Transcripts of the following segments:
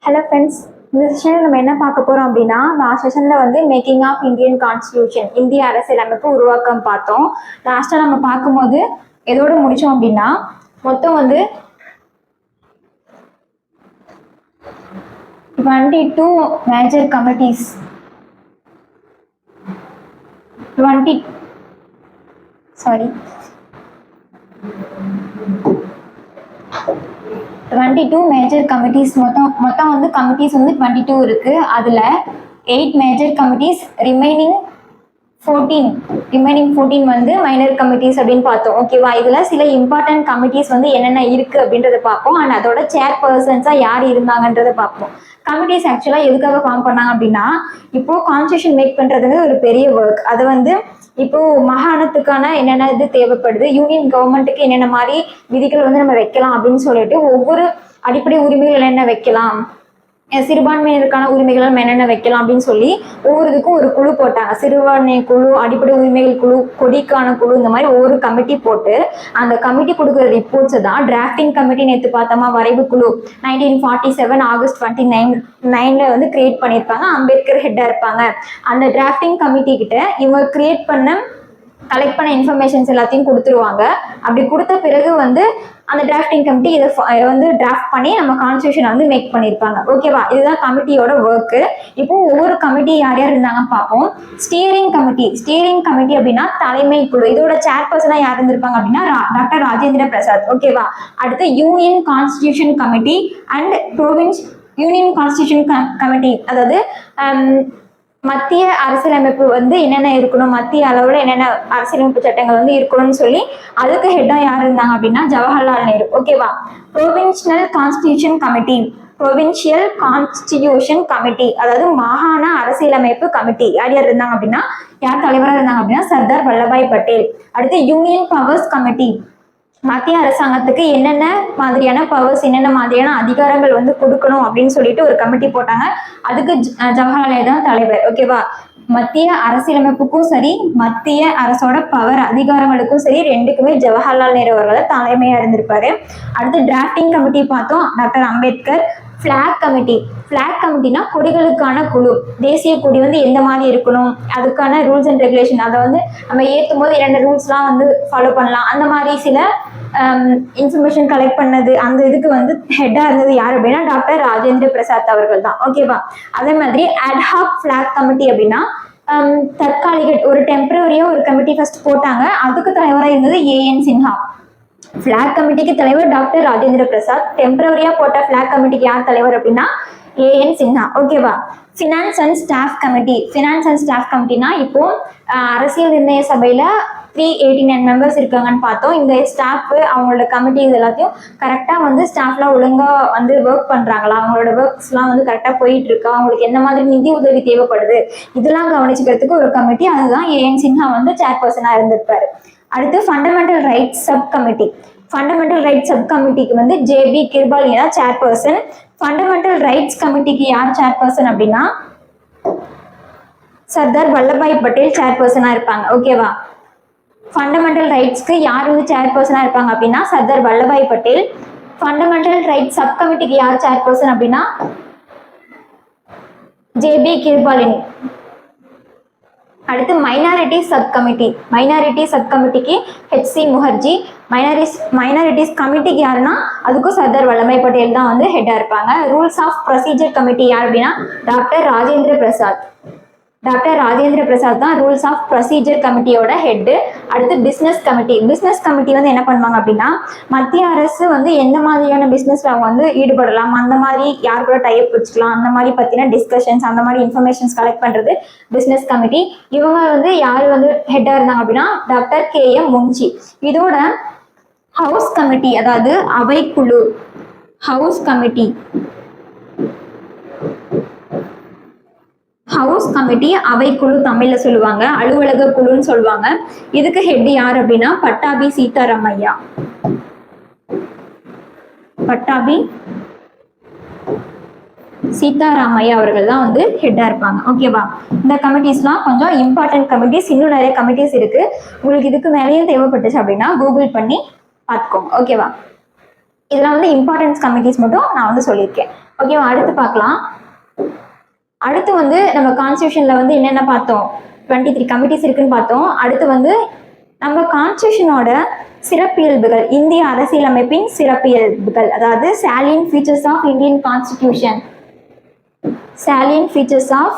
Hello friends, இந்த செஷனில் நம்ம என்ன பார்க்க போகிறோம் அப்படின்னா, லாஸ்ட் செஷனில் வந்து மேக்கிங் ஆஃப் இந்தியன் கான்ஸ்டியூஷன், இந்திய அரசியலமைப்பு உருவாக்கம் பார்த்தோம். லாஸ்ட்டாக நம்ம பார்க்கும்போது எதோட முடித்தோம் அப்படின்னா, மொத்தம் வந்து 22 மேஜர் கமிட்டிஸ் 22 மேஜர் கமிட்டிஸ் மொத்தம் வந்து கமிட்டிஸ் வந்து 22 இருக்கு. அதுல 8 மேஜர் கமிட்டிஸ், ரிமைனிங் 14 வந்து மைனர் கமிட்டிஸ் அப்படின்னு பார்த்தோம். ஓகேவா? இதுல சில இம்பார்ட்டன்ட் கமிட்டிஸ் வந்து என்னென்ன இருக்கு அப்படின்றத பார்ப்போம். அண்ட் அதோட சேர் பர்சன்ஸா யார் இருந்தாங்கன்றத பார்ப்போம். கமிட்டிஸ் ஆக்சுவலா எதுக்காக ஃபார்ம் பண்ணாங்க அப்படின்னா, இப்போ கான்ஸ்டியூஷன் மேக் பண்றதுக்கு ஒரு பெரிய ஒர்க். அது வந்து இப்போ மாகாணத்துக்கான என்னென்ன இது தேவைப்படுது, யூனியன் கவர்மெண்ட்டுக்கு என்னென்ன மாதிரி விதிகள் வந்து நம்ம வைக்கலாம் அப்படின்னு சொல்லிட்டு ஒவ்வொரு அடிப்படை உரிமைகள் என்னென்ன வைக்கலாம், சிறுபான்மையினருக்கான உரிமைகள் நம்ம என்னென்ன வைக்கலாம் அப்படின்னு சொல்லி ஒவ்வொரு இதுக்கும் ஒரு குழு போட்டாங்க. சிறுபான்மை குழு, அடிப்படை உரிமைகள் குழு, கொடிக்கான குழு, இந்த மாதிரி ஒவ்வொரு கமிட்டி போட்டு அந்த கமிட்டி கொடுக்குற ரிப்போர்ட்ஸ் தான் டிராஃப்டிங் கமிட்டி. நேற்று பார்த்தோமா வரைவு குழு 1947 ஆகஸ்ட் 29 வந்து கிரியேட் பண்ணியிருப்பாங்க. அம்பேத்கர் ஹெட்டா இருப்பாங்க. அந்த டிராஃப்டிங் கமிட்டி கிட்ட இவங்க கிரியேட் கலெக்ட் பண்ண இன்ஃபர்மேஷன்ஸ் எல்லாத்தையும் கொடுத்துருவாங்க. அப்படி கொடுத்த பிறகு வந்து அந்த டிராஃப்டிங் கமிட்டி இதை வந்து டிராஃப்ட் பண்ணி நம்ம கான்ஸ்டியூஷன் வந்து மேக் பண்ணியிருப்பாங்க. ஓகேவா? இதுதான் கமிட்டியோட ஒர்க்கு. இப்போ ஒவ்வொரு கமிட்டி யார் யார் இருந்தாங்கன்னு பார்ப்போம். ஸ்டீரிங் கமிட்டி அப்படின்னா தலைமை குழு. இதோட சேர்பர்சனா யார் இருந்திருப்பாங்க அப்படின்னா டாக்டர் ராஜேந்திர பிரசாத். ஓகேவா? அடுத்து union constitution committee and union constitution committee, அதாவது மத்திய அரசியலமைப்பு வந்து என்னென்ன இருக்கணும், மத்திய அளவில் என்னென்ன அரசியலமைப்பு சட்டங்கள் வந்து இருக்கணும்னு சொல்லி அதுக்கு ஹெட்டா யார் இருந்தாங்க அப்படின்னா ஜவஹர்லால் நேரு. ஓகேவா? ப்ரொவின்ஷியல் கான்ஸ்டியூஷன் கமிட்டி, அதாவது மாகாண அரசியலமைப்பு கமிட்டி யார் யார் இருந்தாங்க அப்படின்னா, யார் தலைவராக இருந்தாங்க அப்படின்னா சர்தார் வல்லபாய் பட்டேல். அடுத்து யூனியன் பவர்ஸ் கமிட்டி, மத்திய அரசாங்கத்துக்கு என்னென்ன மாதிரியான பவர்ஸ், என்னென்ன மாதிரியான அதிகாரங்கள் வந்து கொடுக்கணும் அப்படின்னு சொல்லிட்டு ஒரு கமிட்டி போட்டாங்க. அதுக்கு ஜவஹர்லால் நேரு தான் தலைவர். ஓகேவா? மத்திய அரசியலமைப்புக்கும் சரி, மத்திய அரசோட பவர் அதிகாரங்களுக்கும் சரி, ரெண்டுக்குமே ஜவஹர்லால் நேரு அவர்கள் தலைமையா இருந்திருப்பாரு. அடுத்து டிராஃப்டிங் கமிட்டி பார்த்தோம், டாக்டர் அம்பேத்கர். ஃபிளாக் கமிட்டினா கொடிகளுக்கான குழு. தேசிய கொடி வந்து எந்த மாதிரி இருக்கணும், அதுக்கான ரூல்ஸ் அண்ட் ரெகுலேஷன், அதை வந்து நம்ம ஏற்றும் போது என்னென்ன ரூல்ஸ்லாம் வந்து ஃபாலோ பண்ணலாம், அந்த மாதிரி சில இன்ஃபர்மேஷன் கலெக்ட் பண்ணது. அந்த இதுக்கு வந்து ஹெட்டா இருந்தது யார் அப்படின்னா டாக்டர் ராஜேந்திர பிரசாத் அவர்கள் தான். ஓகேவா? அதே மாதிரி அட்ஹாக் ஃபிளாக் கமிட்டி அப்படின்னா தற்காலிக ஒரு டெம்பரரியா ஒரு கமிட்டி ஃபர்ஸ்ட் போட்டாங்க. அதுக்கு தலைவராக இருந்தது ஏஎன் சின்ஹா. ஃபிளாக் கமிட்டிக்கு தலைவர் டாக்டர் ராஜேந்திர பிரசாத். டெம்பரரியா போட்ட ஃபிளாக் கமிட்டிக்கு யார் தலைவர் அப்படின்னா ஏஎன் சின்ஹா. ஓகேவா? ஃபினான்ஸ் அண்ட் ஸ்டாஃப் கமிட்டினா இப்போ அரசியல் நிர்ணய சபையில 389 மெம்பர்ஸ் இருக்காங்கன்னு பார்த்தோம். இந்த ஸ்டாஃப் அவங்களோட கமிட்டி இது எல்லாத்தையும் கரெக்டாக வந்து ஸ்டாஃப்லாம் ஒழுங்காக வந்து ஒர்க் பண்ணுறாங்களா, அவங்களோட ஒர்க்ஸ்லாம் வந்து கரெக்டாக போயிட்டு இருக்கா, அவங்களுக்கு என்ன மாதிரி நிதி உதவி தேவைப்படுது, இதெல்லாம் கவனிச்சுக்கிறதுக்கு ஒரு கமிட்டி. அதுதான் ஏஎன் சின்ஹா வந்து சேர்பர்சனாக இருந்திருப்பாரு. அடுத்து ஃபண்டமெண்டல் ரைட்ஸ் சப் கமிட்டிக்கு வந்து ஜேபி கிருபாலினி தான் சேர்பர்சன். ஃபண்டமெண்டல் ரைட்ஸ் கமிட்டிக்கு யார் சேர்பர்சன் அப்படின்னா சர்தார் வல்லபாய் பட்டேல் சேர்பர்சனாக இருப்பாங்க. ஓகேவா? ஃபண்டமெண்டல் ரைட்ஸ்க்கு யார் வந்து சேர்பர்சனாக இருப்பாங்க அப்படின்னா Sardar Vallabhbhai Patel. Fundamental rights sub கமிட்டிக்கு யார் சேர்பர்சன் அப்படின்னா ஜேபி கிருபாலினி. அடுத்து மைனாரிட்டி சப் கமிட்டிக்கு ஹெச்சி முகர்ஜி. மைனாரிட்டிஸ் கமிட்டிக்கு யாருன்னா அதுக்கும் சர்தார் வல்லபாய் பட்டேல் தான் வந்து ஹெட்டா இருப்பாங்க. ரூல்ஸ் ஆஃப் ப்ரொசீஜர் கமிட்டி யார் அப்படின்னா டாக்டர் ராஜேந்திர பிரசாத் தான் ரூல்ஸ் ஆஃப் ப்ரொசீஜர் கமிட்டியோட ஹெட்டு. அடுத்து பிஸ்னஸ் கமிட்டி வந்து என்ன பண்ணுவாங்க அப்படின்னா மத்திய அரசு வந்து எந்த மாதிரியான பிஸ்னஸ்ல அவங்க வந்து ஈடுபடலாம், அந்த மாதிரி யார் கூட டைப் வச்சுக்கலாம், அந்த மாதிரி பத்தின டிஸ்கஷன்ஸ், அந்த மாதிரி இன்ஃபர்மேஷன்ஸ் கலெக்ட் பண்றது பிஸ்னஸ் கமிட்டி. இவங்க வந்து யார் வந்து ஹெட்டா இருந்தாங்க அப்படின்னா டாக்டர் KM முன்ஷி. இதோட ஹவுஸ் கமிட்டி, அதாவது அவைக்குழு, ஹவுஸ் கமிட்டி அவைக்குழு தமிழ்ல சொல்லுவாங்க, அலுவலக குழுன்னு சொல்லுவாங்க. இதுக்கு ஹெட் யார் அப்படின்னா பட்டாபி சீதாராமையா அவர்கள் தான் வந்து ஹெட்டா இருப்பாங்க. ஓகேவா? இந்த கமிட்டிஸ்லாம் கொஞ்சம் இம்பார்ட்டன்ட் கமிட்டிஸ். இன்னும் நிறைய கமிட்டிஸ் இருக்கு. உங்களுக்கு இதுக்கு மேலேயும் தேவைப்பட்டுச்சு அப்படின்னா கூகுள் பண்ணி பார்த்துக்கோங்க. ஓகேவா? இதெல்லாம் வந்து இம்பார்ட்டன்ஸ் கமிட்டிஸ் மட்டும் நான் வந்து சொல்லியிருக்கேன். ஓகேவா? அடுத்து பார்க்கலாம். அடுத்து வந்து நம்ம கான்ஸ்டியூஷன்ல வந்து என்னென்ன பார்த்தோம்? 23 கமிட்டிஸ் இருக்குன்னு பார்த்தோம். அடுத்து வந்து நம்ம கான்ஸ்டியூஷனோட சிறப்பியல்புகள், இந்திய அரசியலமைப்பின் சிறப்பியல்புகள், அதாவது salient features of Indian Constitution. salient features of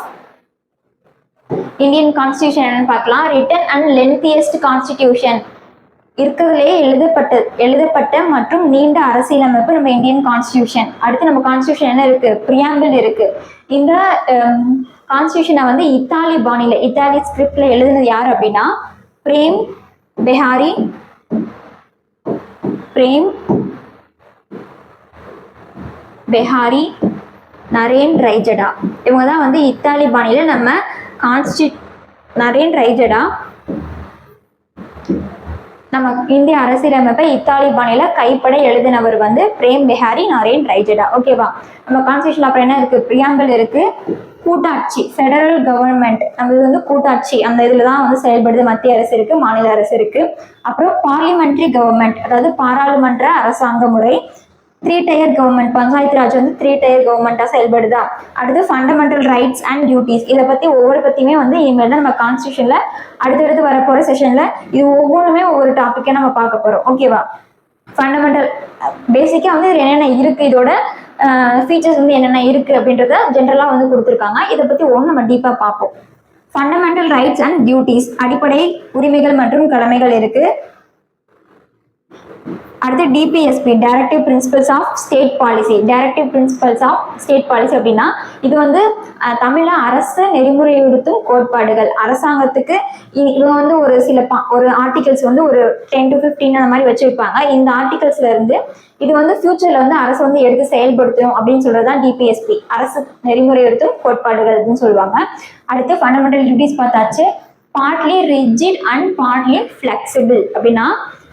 Indian Constitution என்னன்னு பார்க்கலாம். written and lengthiest constitution, இருக்கிறதுலே எழுதப்பட்ட மற்றும் நீண்ட அரசியலமைப்பு நம்ம இந்தியன் கான்ஸ்டியூஷன். அடுத்து நம்ம கான்ஸ்டியூஷன் என்ன இருக்கு? பிரியாம்பிள் இருக்கு. இந்த கான்ஸ்டியூஷனை வந்து இத்தாலி பாணியில, இத்தாலி ஸ்கிரிப்ட்ல எழுதுனது யார் அப்படின்னா பிரேம் பெஹாரி நரேன் ரைஜடா. இவங்க தான் வந்து இத்தாலி பாணியில நம்ம நரேன் ரைஜடா நம்ம இந்திய அரசியலமைப்பை இத்தாலி பாணியில கைப்பட எழுதினவர் வந்து பிரேம் பெஹாரி நரேன் ரைஜடா. ஓகேவா? நம்ம கான்ஸ்டியூஷன்ல அப்புறம் என்ன இருக்கு? பிரியாம்பிள் இருக்கு. கூட்டாட்சி, ஃபெடரல் கவர்மெண்ட், நம்ம வந்து கூட்டாட்சி அந்த இதுல தான் வந்து செயல்படுது. மத்திய அரசு இருக்கு, மாநில அரசு இருக்கு. அப்புறம் பார்லிமெண்டரி கவர்மெண்ட், அதாவது பாராளுமன்ற அரசாங்க முறை. 3 tier கவர்மெண்ட், பஞ்சாயத்து ராஜ் வந்து 3 tier கவர்மெண்டா செயல்படுதா. அடுத்து ஃபண்டமெண்டல் ரைட்ஸ் அண்ட் டியூட்டிஸ். இதை பத்தி ஒவ்வொரு பத்தியுமே வந்து இனிமேல் தான் நம்ம கான்ஸ்டியூஷன்ல அடுத்தடுத்து வரப்போற செஷன்ல இது ஒவ்வொன்றுமே ஒவ்வொரு டாபிக்கை நம்ம பார்க்க போறோம். ஓகேவா? ஃபண்டமெண்டல் பேசிக்கா வந்து என்னென்ன இருக்கு, இதோட ஃபீச்சர்ஸ் வந்து என்னென்ன இருக்கு அப்படின்றத ஜென்ரலா வந்து கொடுத்துருக்காங்க. இதை பத்தி ஒன்று நம்ம டீப்பா பார்ப்போம். ஃபண்டமெண்டல் ரைட்ஸ் அண்ட் டியூட்டிஸ், அடிப்படை உரிமைகள் மற்றும் கடமைகள் இருக்கு. அடுத்து DPSP, directive principles of state policy. Directive principles of state policy அப்படின்னா இது வந்து தமிழ அரசு நெறிமுறைப்படுத்தும் கோட்பாடுகள். அரசாங்கத்துக்கு இவங்க வந்து ஒரு ஆர்டிகல்ஸ் வந்து ஒரு 10 to 15 அந்த மாதிரி வச்சிருப்பாங்க. இந்த ஆர்டிகல்ஸ்ல இருந்து இது வந்து ஃபியூச்சர்ல வந்து அரசு வந்து எடுத்து செயல்படுத்தணும் அப்படின்னு சொல்றதுதான் டிபிஎஸ்பி, அரசு நெறிமுறைப்படுத்தும் கோட்பாடுகள் அப்படின்னு சொல்லுவாங்க. அடுத்து ஃபண்டமெண்டல் டியூட்டிஸ் பார்த்தாச்சு. Partly rigid and partly flexible அப்படின்னா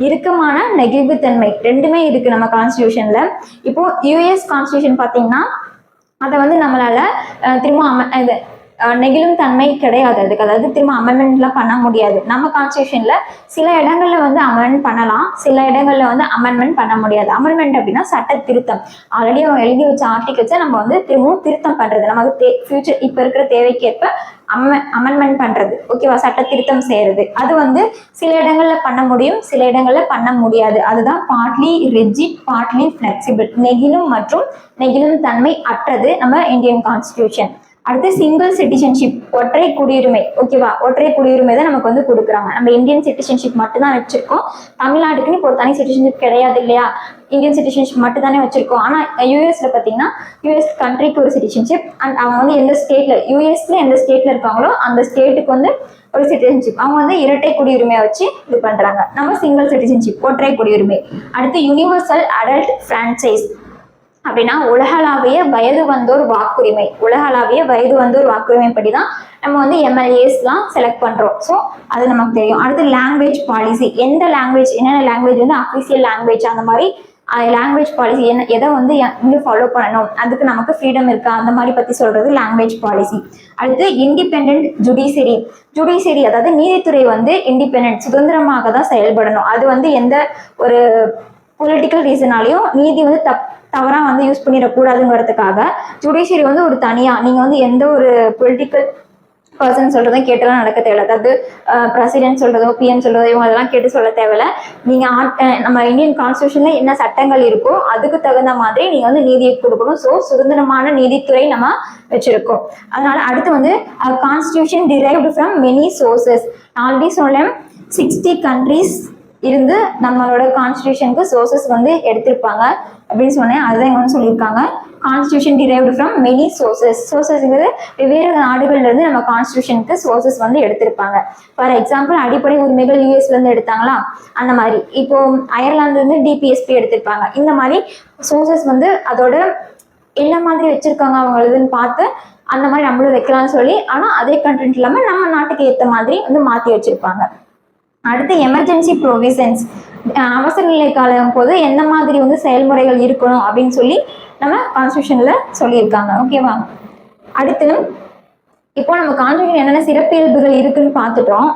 இறுக்கமான நெகிழ்வுத்தன்மை ரெண்டுமே இருக்கு நம்ம கான்ஸ்டியூஷன்ல. இப்போ யூஎஸ் கான்ஸ்டியூஷன் பார்த்தீங்கன்னா அதை வந்து நம்மளால திரும்ப நெகிழும் தன்மை கிடையாது அதுக்கு, அதாவது திரும்ப அமெண்ட்மெண்ட்லாம் பண்ண முடியாது. நம்ம கான்ஸ்டியூஷன்ல சில இடங்கள்ல வந்து அமெண்ட் பண்ணலாம், சில இடங்கள்ல வந்து அமெண்ட்மெண்ட் பண்ண முடியாது. அமெண்ட்மெண்ட் அப்படின்னா சட்ட திருத்தம், ஆல்ரெடி அவங்க எழுதி வச்ச ஆர்டிகல்ஸை நம்ம வந்து திரும்பவும் திருத்தம் பண்றது, நமக்கு ஃபியூச்சர் இப்ப இருக்கிற தேவைக்கேற்ப அமெண்ட்மெண்ட் பண்றது. ஓகேவா? சட்ட திருத்தம் செய்யறது. அது வந்து சில இடங்கள்ல பண்ண முடியும், சில இடங்கள்ல பண்ண முடியாது. அதுதான் பார்ட்லி ரிஜிட், பார்ட்லி ஃபிளெக்சிபிள், நெகிழும் மற்றும் நெகிழும் தன்மை அற்றது நம்ம இந்தியன் கான்ஸ்டியூஷன். அடுத்து சிங்கிள் சிட்டிசன்ஷிப், ஒற்றை குடியுரிமை. ஓகேவா? ஒற்றை குடியுரிமை தான் நமக்கு வந்து கொடுக்குறாங்க. நம்ம இந்தியன் சிட்டிசன்ஷிப் மட்டும் தான் வச்சிருக்கோம். தமிழ்நாட்டுக்குன்னு இப்போ ஒரு தனி சிட்டிசன்ஷிப் கிடையாது இல்லையா? இந்தியன் சிட்டிசன்ஷிப் மட்டும் தானே வச்சிருக்கோம். ஆனா யூஎஸ்ல பாத்தீங்கன்னா யூஎஸ் கண்ட்ரிக்கு ஒரு சிட்டிசன்ஷிப், அண்ட் அவங்க வந்து எந்த ஸ்டேட்ல, யூஎஸ்ல எந்த ஸ்டேட்ல இருக்காங்களோ அந்த ஸ்டேட்டுக்கு வந்து ஒரு சிட்டிசன்ஷிப். அவங்க வந்து இரட்டை குடியுரிமையை வச்சு இது பண்றாங்க. நம்ம சிங்கிள் சிட்டிசன்ஷிப், ஒற்றை குடியுரிமை. அடுத்து யூனிவர்சல் அடல்ட் பிரான்சைஸ் அப்படின்னா உலகளாவிய வயது வந்தோர் வாக்குரிமை. உலகளாவிய வயது வந்தோர் வாக்குரிமை படிதான் நம்ம வந்து எம்எல்ஏஸ்லாம் செலக்ட் பண்றோம். ஸோ அது நமக்கு தெரியும். அடுத்து லாங்குவேஜ் பாலிசி, எந்த லாங்குவேஜ், என்னென்ன லாங்குவேஜ் வந்து அஃபிஷியல் லாங்குவேஜ், அந்த மாதிரி லாங்குவேஜ் பாலிசி எதை வந்து இங்கே ஃபாலோ பண்ணணும், அதுக்கு நமக்கு ஃப்ரீடம் இருக்கா, அந்த மாதிரி பத்தி சொல்றது லாங்குவேஜ் பாலிசி. அடுத்து இண்டிபெண்ட் ஜுடிஷியரி. ஜுடிஷியரி அதாவது நீதித்துறை வந்து இண்டிபெண்ட், சுதந்திரமாக தான் செயல்படணும். அது வந்து எந்த ஒரு பொலிட்டிக்கல் ரீசனாலையும் நீதி வந்து தவறா வந்து யூஸ் பண்ணிடக்கூடாதுங்கிறதுக்காக ஜுடிஷியரி வந்து ஒரு தனியா, நீங்க வந்து எந்த ஒரு பொலிட்டிக்கல் பர்சன் சொல்றதும் கேட்டெல்லாம் நடக்க தேவையில்ல. அதாவது பிரசிடென்ட் சொல்றதோ பிஎம் சொல்றதோ இவங்க அதெல்லாம் கேட்டு சொல்ல தேவையில்ல. நீங்க நம்ம இந்தியன் கான்ஸ்டியூஷன்ல என்ன சட்டங்கள் இருக்கோ அதுக்கு தகுந்த மாதிரி நீங்க வந்து நீதியை கொடுக்கணும். ஸோ சுதந்திரமான நீதித்துறை நம்ம வச்சிருக்கோம். அதனால அடுத்து வந்து constitution derived from many sources. Already சொல்லேன் 60 கண்ட்ரிஸ் இருந்து நம்மளோட கான்ஸ்டியூஷனுக்கு சோர்சஸ் வந்து எடுத்திருப்பாங்க அப்படின்னு சொன்னேன். அதுதான் இங்க வந்து சொல்லியிருக்காங்க. Constitution derived from many sources. சோர்சஸ்ங்கிறது வெவ்வேறு நாடுகள்ல இருந்து நம்ம கான்ஸ்டியூஷனுக்கு சோர்சஸ் வந்து எடுத்திருப்பாங்க. ஃபார் எக்ஸாம்பிள் அடிப்படை உரிமைகள் யூஎஸ்ல இருந்து எடுத்தாங்களா, அந்த மாதிரி. இப்போ அயர்லாந்துல இருந்து டிபிஎஸ்பி எடுத்திருப்பாங்க. இந்த மாதிரி சோர்சஸ் வந்து அதோட என்ன மாதிரி வச்சிருக்காங்க அவங்களுதுன்னு பார்த்து அந்த மாதிரி நம்மளும் வைக்கலாம்னு சொல்லி, ஆனா அதே கண்டென்ட் இல்லாம நம்ம நாட்டுக்கு ஏற்ற மாதிரி வந்து மாத்தி வச்சிருப்பாங்க. அடுத்து எமர்ஜென்சி ப்ரொவிஷன்ஸ், அவசர நிலை காலம் போது எந்த மாதிரி வந்து செயல்முறைகள் இருக்கணும் அப்படின்னு சொல்லி நம்ம கான்ஸ்டியூஷன்ல சொல்லியிருக்காங்க. ஓகேவா? அடுத்து இப்போ நம்ம கான்ஸ்டியூஷன் என்னென்ன சிறப்பியல்புகள் இருக்குன்னு பார்த்துட்டோம்.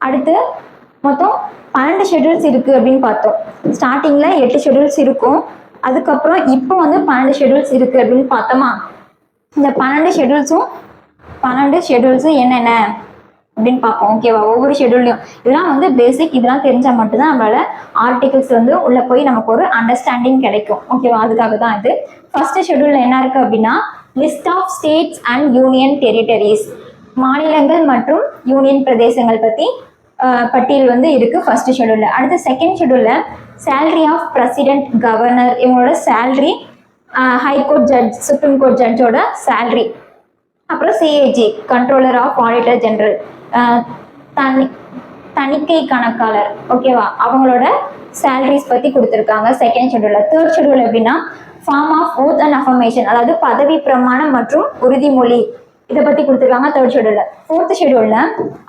அடுத்து மொத்தம் 12 ஷெட்யூல்ஸ் இருக்கு அப்படின்னு பார்த்தோம். ஸ்டார்டிங்ல 8 ஷெட்யூல்ஸ் இருக்கும். அதுக்கப்புறம் இப்போ வந்து 12 ஷெட்யூல்ஸ் இருக்கு அப்படின்னு பார்த்தோமா. இந்த 12 ஷெட்யூல்ஸும் என்னென்ன அப்படின்னு பார்ப்போம். ஓகேவா, ஒவ்வொரு ஷெட்யூல்லையும் இதெல்லாம் வந்து பேசிக், இதெல்லாம் தெரிஞ்சால் மட்டும்தான் நம்மளால ஆர்டிகல்ஸ் வந்து உள்ள போய் நமக்கு ஒரு அண்டர்ஸ்டாண்டிங் கிடைக்கும். ஓகேவா, அதுக்காக தான் இது. ஃபர்ஸ்ட் ஷெட்யூல்ல என்ன இருக்கு அப்படின்னா list of states and union territories, மாநிலங்கள் மற்றும் யூனியன் பிரதேசங்கள் பத்தி பட்டியல் வந்து இருக்கு ஃபர்ஸ்ட் ஷெட்யூல்ல. அடுத்து செகண்ட் ஷெட்யூல்ல சேலரி ஆஃப் பிரசிடென்ட், கவர்னர், இவங்களோட salary, high court judge, supreme court ஜட்ஜோட சேலரி, அப்புறம் CAG controller of auditor general, தணிக்கை கணக்காளர், ஓகேவா, அவங்களோட சேலரிஸ் பத்தி கொடுத்துருக்காங்க செகண்ட் ஷெட்யூல்ல. தேர்ட் ஷெட்யூல் எப்படின்னா form of oath and affirmation, அதாவது பதவி பிரமாணம் மற்றும் உறுதிமொழி, இதை பத்தி கொடுத்துருக்காங்க தேர்ட் ஷெட்யூல்ல. ஃபோர்த் ஷெட்யூல்ல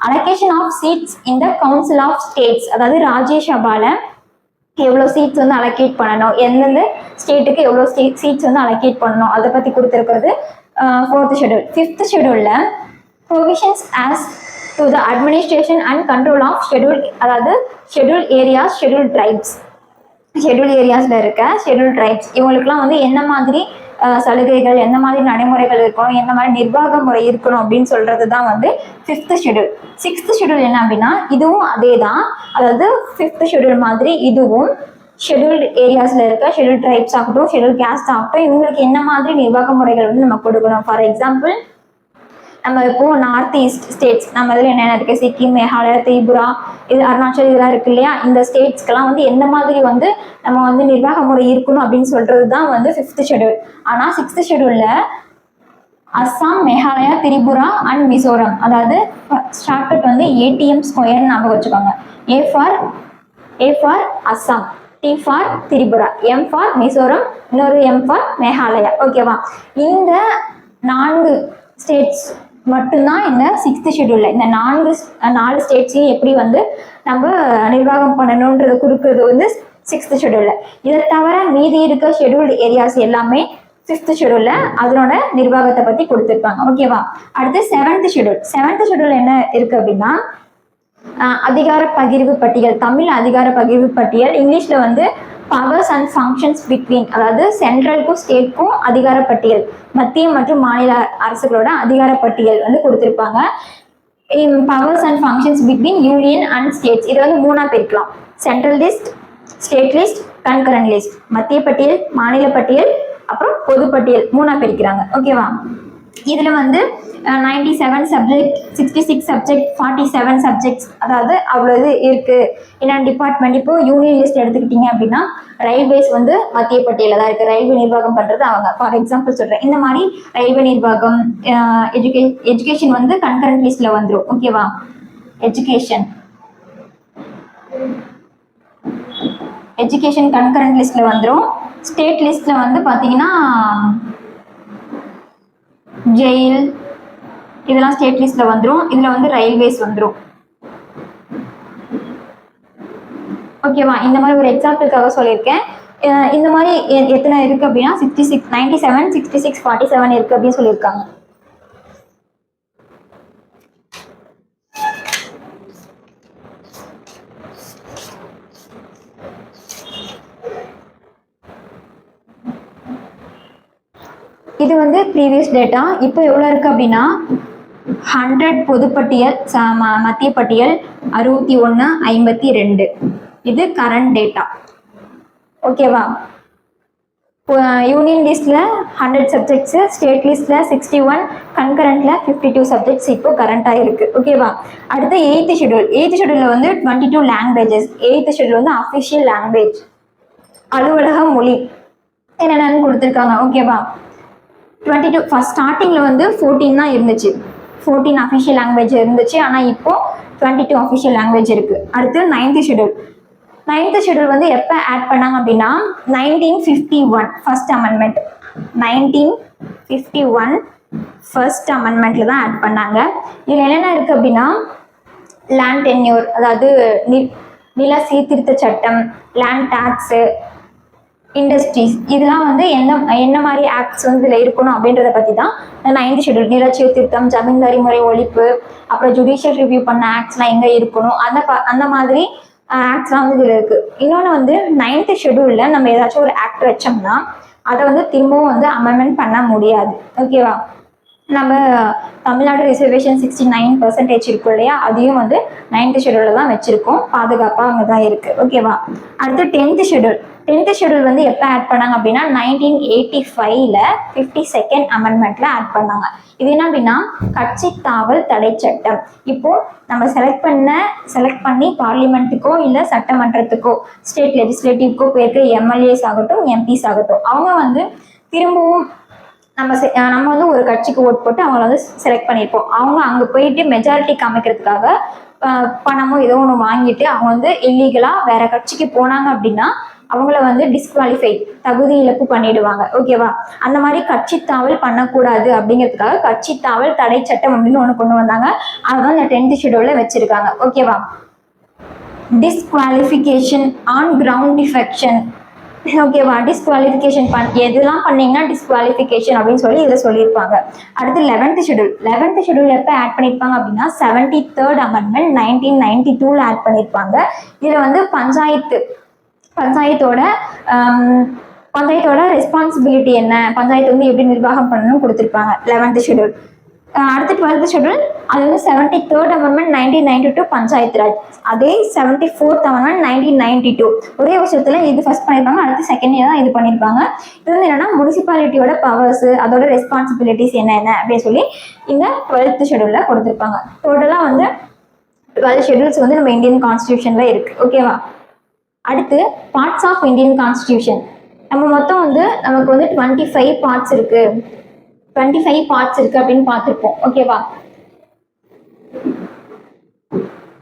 allocation of seats in the council of states, அதாவது ராஜ்யசபால எவ்வளோ சீட்ஸ் வந்து அலோகேட் பண்ணணும், எந்தெந்த ஸ்டேட்டுக்கு எவ்வளோ சீட்ஸ் வந்து அலோகேட் பண்ணணும், அதை பத்தி கொடுத்துருக்கிறது ஃபோர்த் ஷெட்யூல். ஃபிஃப்த் ஷெட்யூல்ல provisions as to the administration and control of schedule, அதாவது schedule areas, schedule tribes, schedule ஏரியாஸ்ல இருக்க ஷெட்யூல் ட்ரைப்ஸ், இவங்களுக்குலாம் வந்து என்ன மாதிரி சலுகைகள், எந்த மாதிரி நடைமுறைகள் இருக்கணும், எந்த மாதிரி நிர்வாக முறை இருக்கணும் அப்படின்னு சொல்றது தான் வந்து ஃபிஃப்த் ஷெட்யூல். சிக்ஸ்த் ஷெட்யூல் என்ன அப்படின்னா இதுவும் அதே தான், அதாவது ஃபிஃப்த் ஷெட்யூல் மாதிரி இதுவும் ஷெட்யூல்டு ஏரியாஸ்ல இருக்க ஷெட்யூல் ட்ரைப்ஸ் ஆகட்டும், ஷெட்யூல் கேஸ்ட் ஆகட்டும், இவங்களுக்கு என்ன மாதிரி நிர்வாக முறைகள் வந்து நம்ம கொடுக்கணும். ஃபார் எக்ஸாம்பிள் நம்ம இப்போ நார்த் ஈஸ்ட் ஸ்டேட்ஸ், நம்ம இதில் என்னென்ன இருக்கு, சிக்கிம், மேகாலயா, திரிபுரா, இது அருணாச்சல், இதெல்லாம் இருக்கு இல்லையா, இந்த ஸ்டேட்ஸ்க்கெல்லாம் வந்து எந்த மாதிரி வந்து நம்ம வந்து நிர்வாக முறை இருக்கணும் அப்படின்னு சொல்றது தான் வந்து ஃபிஃப்த் ஷெட்யூல். ஆனால் சிக்ஸ்த் ஷெட்யூல்ல அஸ்ஸாம், மேகாலயா, திரிபுரா அண்ட் மிசோரம், அதாவது ஷார்ட்கட் வந்து ஏடிஎம் ஸ்கொயர் ஞாபகம் வச்சுக்கோங்க. A for Assam, T for Tripura, M for Mizoram, இன்னொரு எம் ஃபார் மேகாலயா. ஓகேவா, இந்த 4 ஸ்டேட்ஸ் மட்டும்தான் இந்த சிக்ஸ்த் ஷெட்யூல்ல. இந்த 4 ஸ்டேட்ஸையும் எப்படி வந்து நம்ம நிர்வாகம் பண்ணணும்ன்றது கொடுக்கறது வந்து சிக்ஸ்த் ஷெட்யூல்ல. இதை தவிர மீதி இருக்க ஷெட்யூல்டு ஏரியாஸ் எல்லாமே ஃபிஃப்த் ஷெட்யூல்ல அதனோட நிர்வாகத்தை பத்தி கொடுத்துருப்பாங்க. ஓகேவா, அடுத்து செவன்த் ஷெட்யூல். செவன்த் ஷெட்யூல் என்ன இருக்கு அப்படின்னா அதிகார பகிர்வு பட்டியல், தமிழ் அதிகார பகிர்வு பட்டியல், இங்கிலீஷ்ல வந்து பவர்ஸ் அண்ட் ஃபங்க்ஷன்ஸ் பிட்வீன், அதாவது சென்ட்ரலுக்கும் ஸ்டேட்க்கும் அதிகார பட்டியல், மத்திய மற்றும் மாநில அரசுகளோட அதிகார பட்டியல் வந்து கொடுத்துருப்பாங்க. Powers and functions between union and states, இதை வந்து 3ஆ பிரிக்கலாம். Central list, state list, concurrent list, மத்திய பட்டியல், மாநில பட்டியல், அப்புறம் பொது பட்டியல் 3ஆ பிரிக்கிறாங்க. ஓகேவா, இதுல வந்து 97 சப்ஜெக்ட், 66 சப்ஜெக்ட், 47 சப்ஜெக்ட்ஸ், அதாவது அவ்வளோ இது இருக்கு. என்னென்ன டிபார்ட்மெண்ட், இப்போ யூனியன் லிஸ்ட் எடுத்துக்கிட்டீங்க அப்படின்னா ரயில்வேஸ் வந்து மத்திய பட்டியலில் தான் இருக்கு, ரயில்வே நிர்வாகம் பண்றது அவங்க. ஃபார் எக்ஸாம்பிள் சொல்றேன், இந்த மாதிரி ரயில்வே நிர்வாகம், எஜுகேஷன் வந்து கன்கரண்ட் லிஸ்ட்ல வந்துடும். ஓகேவா, எஜுகேஷன் கன்கரண்ட் லிஸ்ட்ல வந்துடும். ஸ்டேட் லிஸ்ட்ல வந்து பாத்தீங்கன்னா ஜெயில், இதெல்லாம் ஸ்டேட் லிஸ்ட்ல வந்துடும். இதுல வந்து ரயில்வேஸ் வந்துடும். ஓகேவா, இந்த மாதிரி ஒரு எக்ஸாம்பிளுக்காக சொல்லியிருக்கேன். இந்த மாதிரி எத்தனை இருக்கு அப்படின்னா 66, 97, 66, 47 இருக்கு அப்படின்னு சொல்லியிருக்காங்க. இது வந்து ப்ரீவியஸ் டேட்டா. இப்போ எவ்வளோ இருக்கு அப்படின்னா 100 பொதுப்பட்டியல், மத்திய பட்டியல் 61, 52. இது கரண்ட் டேட்டா. ஓகேவா, யூனியன் லிஸ்ட்ல 100 சப்ஜெக்ட்ஸ், ஸ்டேட் லிஸ்ட்ல 61, கன்கரண்ட்ல 52 சப்ஜெக்ட்ஸ் இப்போ கரண்டா இருக்கு. ஓகேவா, அடுத்து 8th ஷெட்யூல். 8th ஷெட்யூல்ல வந்து 22 லாங்குவேஜஸ். 8th ஷெட்யூல் வந்து அஃபிஷியல் லாங்குவேஜ், அலுவலக மொழி என்னென்னு கொடுத்துருக்காங்க. ஓகேவா, 22 ஃபர்ஸ்ட் ஸ்டார்டிங்ல வந்து 14 தான் இருந்துச்சு, 14 அஃபிஷியல் லாங்குவேஜ் இருந்துச்சு. ஆனால் இப்போ 22 அஃபிஷியல் லாங்குவேஜ் இருக்கு. அடுத்து 9th ஷெட்யூல். 9th ஷெட்யூல் வந்து எப்போ ஆட் பண்ணாங்க அப்படின்னா 1951 ஃபர்ஸ்ட் அமெண்ட்மெண்ட். 1951 ஃபர்ஸ்ட் அமெண்ட்மெண்ட்ல தான் ஆட் பண்ணாங்க. இதில் என்னென்ன இருக்கு அப்படின்னா லேண்ட் டென்யூர், அதாவது நில சீர்திருத்த சட்டம், லேண்ட் டாக்ஸு, இண்டஸ்ட்ரீஸ், இதெல்லாம் வந்து என்ன மாதிரி ஆக்ட்ஸ் வந்து இதில் இருக்கணும் அப்படின்றத பற்றி தான் 9th ஷெட்யூல். நில சீர்திருத்தம், ஜமீன்தாரி முறை ஒழிப்பு, அப்புறம் ஜுடிஷியல் ரிவ்யூ பண்ண ஆக்ட்ஸ்லாம் எங்கே இருக்கணும், அந்த மாதிரி ஆக்ட்ஸ்லாம் வந்து இதில் இருக்குது. இன்னொன்று வந்து 9th ஷெடியூலில் நம்ம ஏதாச்சும் ஒரு ஆக்ட் வச்சோம்னா அதை வந்து திரும்பவும் வந்து அமெண்ட்மெண்ட் பண்ண முடியாது. ஓகேவா? நம்ம தமிழ்நாடு ரிசர்வேஷன் 69% இருக்கும் இல்லையா, அதையும் வந்து 9th ஷெடியூலில் தான் வச்சுருக்கோம். பாதுகாப்பாக அங்கே தான் இருக்குது. ஓகேவா? அடுத்து 10th ஷெடியூல். 10th ஷெடியூல் வந்து எப்போ ஆட் பண்ணாங்க அப்படின்னா 1985ல் 52nd அமெண்ட்மெண்ட்டில் ஆட் பண்ணாங்க. இது என்ன அப்படின்னா கட்சி தாவல் தடை சட்டம். இப்போ நம்ம செலக்ட் பண்ணி பார்லிமெண்ட்டுக்கோ இல்லை சட்டமன்றத்துக்கோ ஸ்டேட் லெஜிஸ்லேட்டிவ்க்கோ போயிருக்க எம்எல்ஏஸ் ஆகட்டும் எம்பிஸ் ஆகட்டும், அவங்க வந்து திரும்பவும் நம்ம வந்து ஒரு கட்சிக்கு ஓட் போட்டு அவங்கள வந்து செலக்ட் பண்ணியிருப்போம். அவங்க அங்கே போயிட்டு மெஜாரிட்டி காமிக்கிறதுக்காக பணமோ ஏதோ ஒன்று வாங்கிட்டு அவங்க வந்து இல்லீகலாக வேற கட்சிக்கு போனாங்க அப்படின்னா அவங்கள வந்து டிஸ்குவாலிஃபை, தகுதி இழப்பு பண்ணிடுவாங்க. ஓகேவா? அந்த மாதிரி கட்சி தாவல் பண்ணக்கூடாது அப்படிங்கிறதுக்காக கட்சி தாவல் தடை சட்டம் அப்படின்னு ஒன்று கொண்டு வந்தாங்க. அதுதான் இந்த 10th ஷெடியூலில் வச்சிருக்காங்க. ஓகேவா? Disqualification on ground defection. ஓகேவா? டிஸ்குவாலிஃபிகேஷன் எதெல்லாம் பண்ணீங்கன்னா டிஸ்குவாலிஃபிகேஷன் அப்படின்னு சொல்லி இதில் சொல்லியிருப்பாங்க. அடுத்து 11th ஷெடியூல். 11th ஷெடியூல் எப்போ ஆட் பண்ணியிருப்பாங்க அப்படின்னா 73rd அமெண்ட்மெண்ட் 1992ல் ஆட் பண்ணியிருப்பாங்க. இதில் வந்து பஞ்சாயத்தோட ரெஸ்பான்சிபிலிட்டி என்ன, பஞ்சாயத்து வந்து எப்படி நிர்வாகம் பண்ணணும்னு கொடுத்துருப்பாங்க 11th ஷெடியூல். அடுத்து 12th ஷெடியூல், அது வந்து 73rd அமெண்ட்மெண்ட் 1992 பஞ்சாயத்து ராஜ். அதே 74th அமெண்ட்மெண்ட் 1992 ஒரே வருஷத்துல இது ஃபர்ஸ்ட் பண்ணியிருப்பாங்க, அடுத்து செகண்ட் இயர் தான் இது பண்ணியிருப்பாங்க. இது வந்து என்னன்னா முனிசிபாலிட்டியோட பவர்ஸ், அதோட ரெஸ்பான்சிபிலிட்டிஸ் என்னென்ன அப்படின்னு சொல்லி இந்த 12th ஷெடியூல்ல கொடுத்துருப்பாங்க. டோட்டலா வந்து 12 ஷெடியூல்ஸ் வந்து நம்ம இந்தியன் கான்ஸ்டியூஷன்ல இருக்கு. ஓகேவா? அடுத்து பார்ட்ஸ் ஆஃப் இந்தியன் கான்ஸ்டியூஷன். நம்ம மொத்தம் வந்து நமக்கு வந்து 25 பார்ட்ஸ் இருக்கு அப்படின்னு பார்த்துருப்போம். ஓகேவா?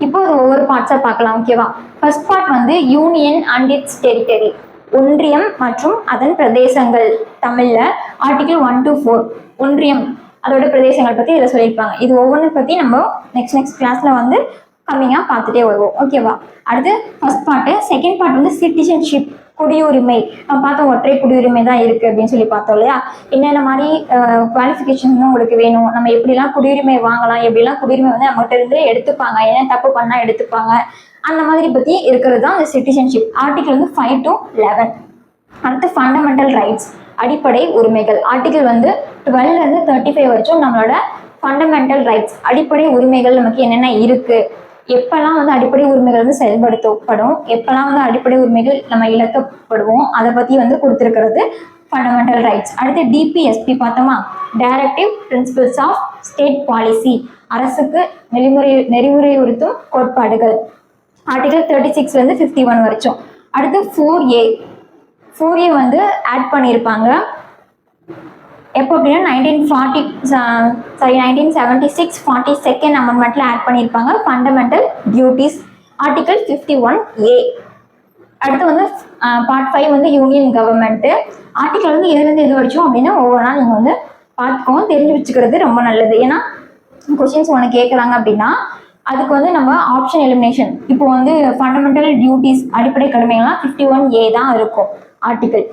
இப்போ ஒவ்வொரு பார்ட்ஸா பார்க்கலாம். ஓகேவா? ஃபர்ஸ்ட் பார்ட் வந்து யூனியன் அண்ட் இட்ஸ் டெரிட்டரி, ஒன்றியம் மற்றும் அதன் பிரதேசங்கள். தமிழ்ல ஆர்டிகல் 1 to 4 ஒன்றியம் அதோட பிரதேசங்கள் பத்தி இதில் சொல்லியிருப்பாங்க. இது ஒவ்வொன்று பத்தி நம்ம நெக்ஸ்ட் கிளாஸ்ல வந்து கம்மியா பார்த்துட்டே வருவோம். ஓகேவா? அடுத்து ஃபர்ஸ்ட் பார்ட். செகண்ட் பார்ட் வந்து சிட்டிசன்ஷிப், குடியுரிமை. நம்ம பார்த்தோம் ஒற்றை குடியுரிமை தான் இருக்கு அப்படின்னு சொல்லி பார்த்தோம் இல்லையா. என்னென்ன மாதிரி குவாலிஃபிகேஷன் உங்களுக்கு வேணும், நம்ம எப்படிலாம் குடியுரிமை வாங்கலாம், எப்படிலாம் குடியுரிமை வந்து நம்மகிட்ட இருந்து எடுத்துப்பாங்க, என்ன தப்பு பண்ணா எடுத்துப்பாங்க, அந்த மாதிரி பத்தி இருக்கிறது தான் இந்த சிட்டிசன்ஷிப். ஆர்டிகல் வந்து 5 to 11. அடுத்து ஃபண்டமெண்டல் ரைட்ஸ், அடிப்படை உரிமைகள். ஆர்டிகல் வந்து 12 இருந்து 35 வரைக்கும் நம்மளோட ஃபண்டமெண்டல் ரைட்ஸ், அடிப்படை உரிமைகள் நமக்கு என்னென்ன இருக்கு, எப்பெல்லாம் வந்து அடிப்படை உரிமைகள் வந்து செயல்படுத்தப்படும், எப்பெல்லாம் வந்து அடிப்படை உரிமைகள் நம்ம இழக்கப்படுவோம், அதை பத்தி வந்து கொடுத்துருக்கிறது ஃபண்டமெண்டல் ரைட்ஸ். அடுத்து டிபிஎஸ்பி பார்த்தோமா, directive principles of state policy, அரசுக்கு நெறிமுறையுறுத்தும் கோட்பாடுகள். ஆர்டிகல் 36 வந்து 51 வரைக்கும். அடுத்து 4A வந்து ஆட் பண்ணியிருப்பாங்க. எப்போ அப்படின்னா 1976 42nd அமெண்ட்மெண்ட்ல ஆட் பண்ணியிருப்பாங்க. Fundamental duties, article 51A. அடுத்து வந்து பார்ட் 5 வந்து யூனியன் கவர்மெண்ட். ஆர்டிகல் வந்து எதுலேருந்து எது வரைக்கும் அப்படின்னா ஒவ்வொரு நாள் நீங்கள் வந்து பார்த்துக்கோங்க, தெரிஞ்சு வச்சுக்கிறது ரொம்ப நல்லது. ஏன்னா கொஸ்டின்ஸ் ஒன்று கேட்குறாங்க அப்படின்னா அதுக்கு வந்து நம்ம ஆப்ஷன் எலிமினேஷன். இப்போ வந்து ஃபண்டமெண்டல் டியூட்டிஸ், அடிப்படை கடமைகள்லாம் 51A தான் இருக்கும் ஆர்டிகல்.